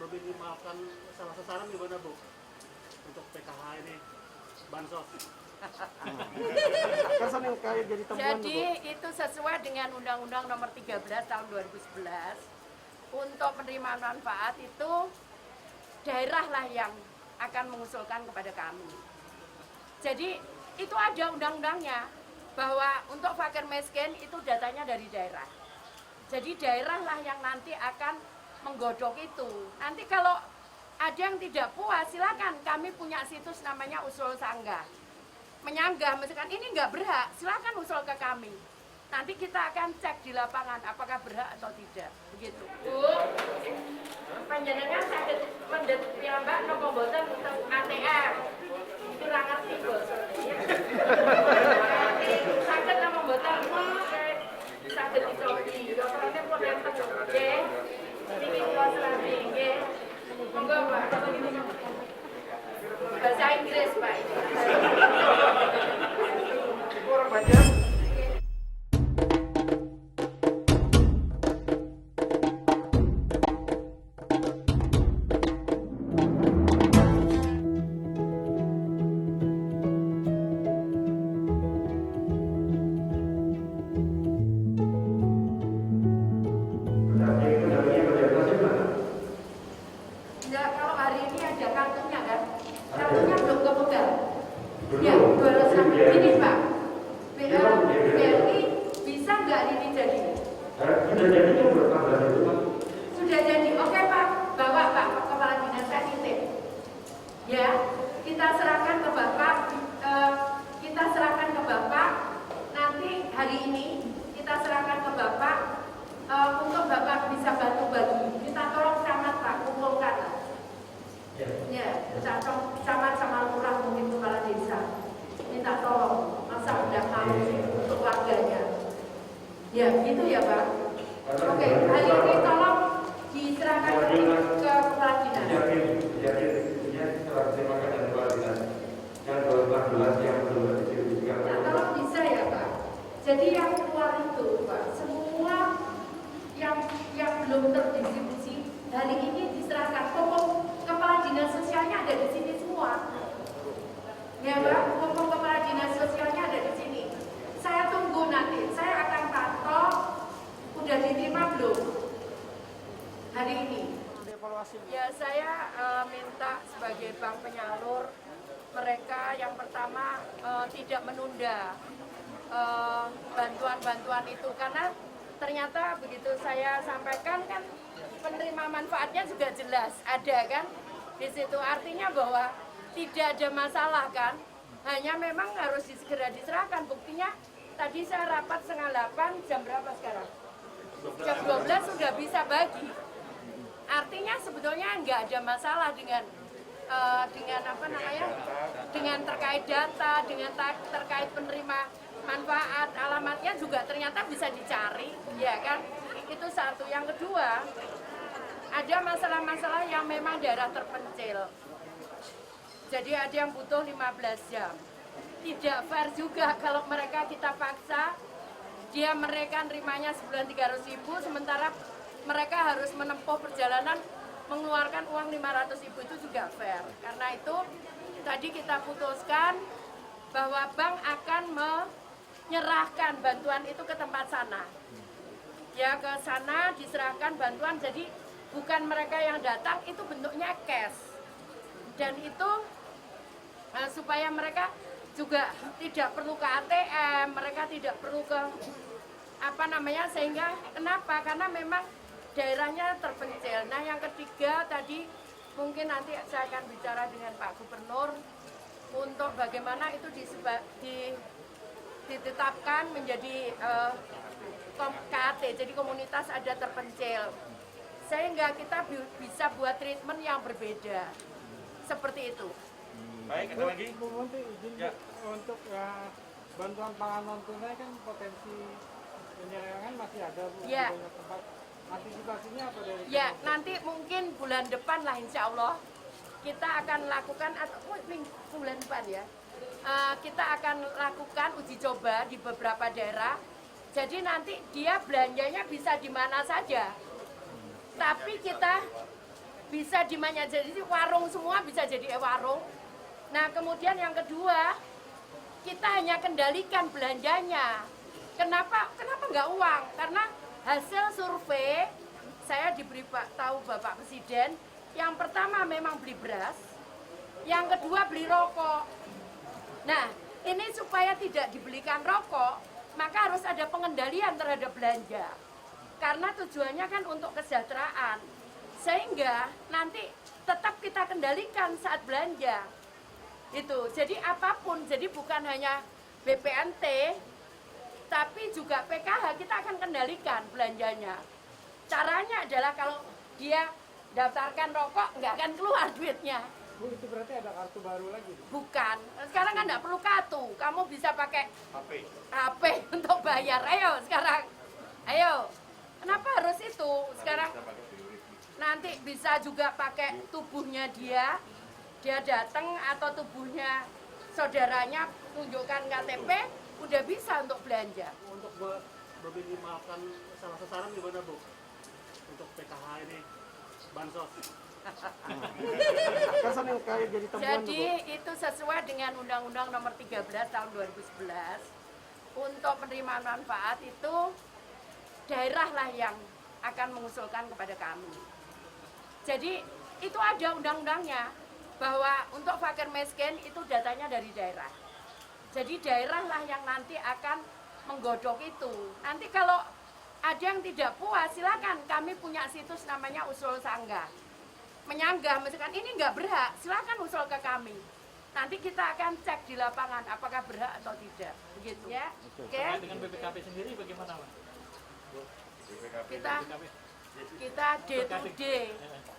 meminimalkan salah sasaran gimana Bu? Untuk PKH ini, bansos. Jadi itu sesuai dengan Undang-Undang Nomor 13 Tahun 2011. Untuk penerimaan manfaat itu daerah lah yang akan mengusulkan kepada kami. Jadi itu ada undang-undangnya bahwa untuk fakir miskin itu datanya dari daerah. Jadi daerah lah yang nanti akan menggodok itu. Nanti kalau ada yang tidak puas, silakan, kami punya situs namanya Usul Sanggah. Menyanggah, misalkan ini nggak berhak, silakan usul ke kami. Nanti kita akan cek di lapangan apakah berhak atau tidak. Begitu. Bu, panjenengan sakit mendet piyambak nopo mboten untuk ATM. Itu ra ngerti, Bu. Sakit nopo mboten sakit dicobi. Dokternya pun enten nggih. Niki kula serabi nggih. Monggo, Pak. Bahasa Inggris, Pak. Orang banyak. Enggak, kalau hari ini ada kartunya kan? Kartunya belum kepegang. Ya, 200 ini Pak. BRI bisa nggak ini jadi? Sudah jadi itu berapa bulan itu Pak? Sudah jadi, oke Pak. Bawa Pak, Kepala Dinas saya titip. Ya, kita serahkan ke Bapak. Kita serahkan ke Bapak. Nanti hari ini kita serahkan ke Bapak untuk Bapak bisa bantu bagi. Kita tolong camat Pak, kumpulkan. Ya, camat sama lurah mungkin kepala desa. Minta tolong, masa udah mau untuk warganya. Ya, gitu ya Pak. Oke, hari ini tolong diserahkan ke kepala dinas. Terima kasih kepala dinas. Yang 12 yang belum didistribusikan. Nah, tolong bisa ya Pak. Jadi yang keluar itu Pak, semua yang belum terdistribusi hari ini diserahkan. Pokok kepala dinas sosialnya ada di sini semua. Ya Pak, pokok kepala dinas sosialnya ada di sini. Saya tunggu nanti, saya akan pantau udah diterima belum hari ini. Ya saya minta sebagai bank penyalur mereka yang pertama tidak menunda bantuan-bantuan itu karena ternyata begitu saya sampaikan kan penerima manfaatnya juga jelas ada kan di situ, artinya bahwa tidak ada masalah kan, hanya memang harus segera diserahkan. Buktinya tadi saya rapat 7:30, jam berapa sekarang? Jam 12 sudah bisa bagi. Artinya sebetulnya nggak ada masalah dengan apa namanya, dengan terkait data, dengan terkait penerima manfaat, alamatnya juga ternyata bisa dicari, ya kan? Itu satu. Yang kedua, ada masalah-masalah yang memang daerah terpencil. Jadi ada yang butuh 15 jam. Tidak fair juga kalau mereka kita paksa, mereka nerimanya sebulan 300.000, sementara mereka harus menempuh perjalanan mengeluarkan uang 500.000, itu juga fair. Karena itu tadi kita putuskan bahwa bank akan menyerahkan bantuan itu ke tempat sana. Ya, ke sana diserahkan bantuan, jadi bukan mereka yang datang, itu bentuknya cash. Dan itu supaya mereka juga tidak perlu ke ATM, mereka tidak perlu ke apa namanya, sehingga kenapa? Karena memang daerahnya terpencil. Nah, yang ketiga tadi mungkin nanti saya akan bicara dengan Pak Gubernur untuk bagaimana itu ditetapkan menjadi KAT, jadi komunitas adat terpencil, sehingga kita bisa buat treatment yang berbeda seperti itu. Baik, ada lagi? Bu Munti, izin ya. Untuk bantuan pangan non tunai kan potensi penyelewengan masih ada Bu, Ya. di banyak tempat. Antisipasinya apa dari? Ya, nanti mungkin bulan depan lah insya Allah kita akan lakukan, atau bulan depan ya, kita akan lakukan uji coba di beberapa daerah. Jadi nanti dia belanjanya bisa di mana saja. Tapi kita bisa dimanya jadi warung semua bisa jadi warung. Nah kemudian yang kedua, kita hanya kendalikan belanjanya. Kenapa nggak uang? Karena hasil survei saya diberi tahu Bapak Presiden, yang pertama memang beli beras, yang kedua beli rokok. Nah ini supaya tidak dibelikan rokok, maka harus ada pengendalian terhadap belanja. Karena tujuannya kan untuk kesejahteraan. Sehingga nanti tetap kita kendalikan saat belanja. Itu. Jadi apapun, jadi bukan hanya BPNT, tapi juga PKH kita akan kendalikan belanjanya. Caranya adalah kalau dia daftarkan rokok, nggak akan keluar duitnya. Bu, itu berarti ada kartu baru lagi? Bukan. Sekarang kan nggak perlu kartu. Kamu bisa pakai HP untuk bayar. Ayo sekarang. Ayo. Kenapa harus itu? Sekarang nanti bisa juga pakai tubuhnya dia datang atau tubuhnya saudaranya tunjukkan KTP, udah bisa untuk belanja. Untuk meminimalkan salah sasaran gimana Bu? Untuk PKH ini, bansos. Jadi itu sesuai dengan Undang-Undang Nomor 13 Tahun 2011. Untuk penerimaan manfaat itu daerah lah yang akan mengusulkan kepada kami. Jadi itu ada undang-undangnya bahwa untuk fakir miskin itu datanya dari daerah. Jadi daerah lah yang nanti akan menggodok itu. Nanti kalau ada yang tidak puas, silakan, kami punya situs namanya Usul Sanggah. Menyanggah, misalkan ini nggak berhak, silakan usul ke kami. Nanti kita akan cek di lapangan apakah berhak atau tidak, begitu ya. Oke. Dengan BPKP sendiri bagaimana, Mas? Kita D to D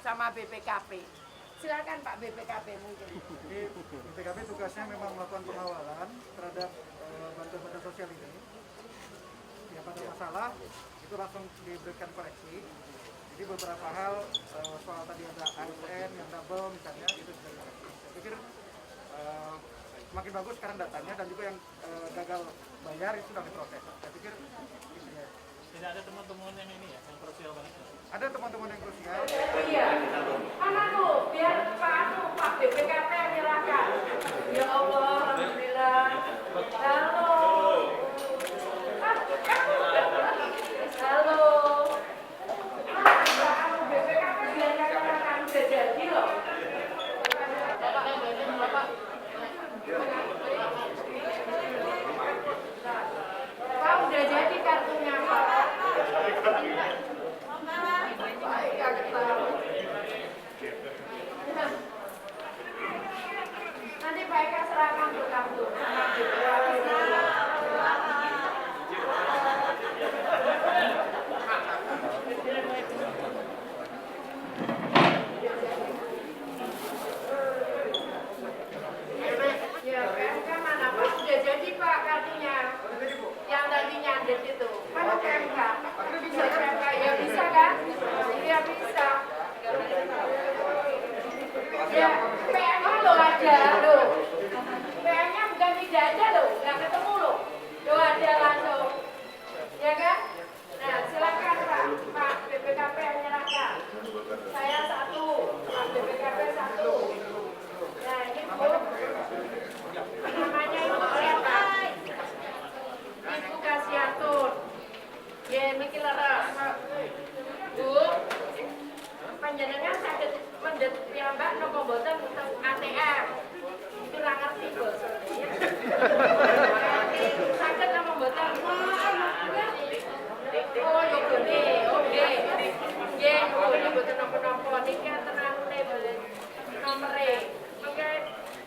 sama BPKP. Silakan Pak BPKP mungkin. Jadi BPKP tugasnya memang melakukan pengawalan terhadap bantuan-bantuan sosial ini. Yang pada masalah itu langsung diberikan koreksi. Jadi beberapa hal soal tadi ada ASN yang double misalnya itu sudah dikoreksi. Saya pikir semakin bagus sekarang datanya dan juga yang gagal bayar itu sudah diproses. Saya pikir gitu ya. Tidak ada teman-teman yang ini ya, yang krusial banget. Ada teman-teman yang krusial. Iya. Mana tuh? Biar Pak BPKP menyerahkan. Ya Allah, alhamdulillah. Halo. Halo. BPKP biar katakan udah jadi loh. Pak udah jadi kartunya Pak. Nanti Pak Eka serahkan tuh kartu sama ya, PMK mana Pak? Udah jadi Pak kartunya. Yang tadinya ada itu. Mana PMK? Bisa PMK? Ya bisa kan? Iya bisa. Ya, PM-nya lo ada loh. PM-nya bukan tidak ada loh, nggak ketemu loh. Lo ada langsung. Ya kan? Nah, silakan Pak BPKP yang menyerahkan. Saya satu, Pak BPKP satu. Nah, ini Bu. Namanya Ibu siapa? Ibu Kasiatun. Ya, ini leres. Bu, panjenengan sakit mendet piyambak nopo boten untuk ATM. Itu ra ngerti bos. Sakit nopo boten? Oh, yo gede. Oke. Nggih, nggih boten nopo-nopo. Niki tenan nomere. Oke.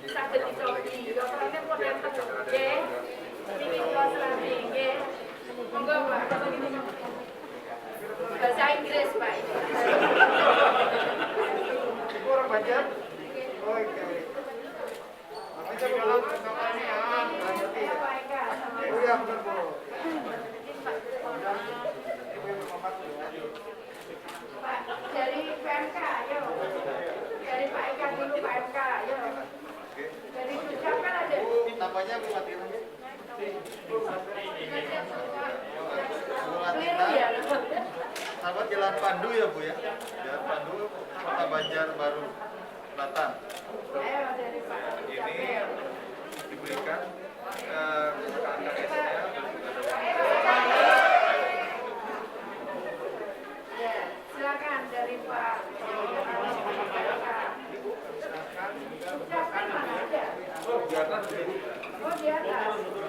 Sakit dicobi. Dokternya pun enten. Nggih. Niki kula serani nggih. Monggo, Pak. Bahasa Inggris, Pak. Ibu orang Banjar? Oh, oke. Makanya kalau sama ini ngerti. Oh iya benar Bu. Pak, dari PMK, ayo. Dari Pak Eka dulu, Pak MK, ayo. Dari Sujak kan ada. Namanya Bu Fatina. Keliru ya? Sahabat Jalan Pandu ya Bu ya. Jalan Pandu, Kota Banjar. atas, Bu. Oh di atas.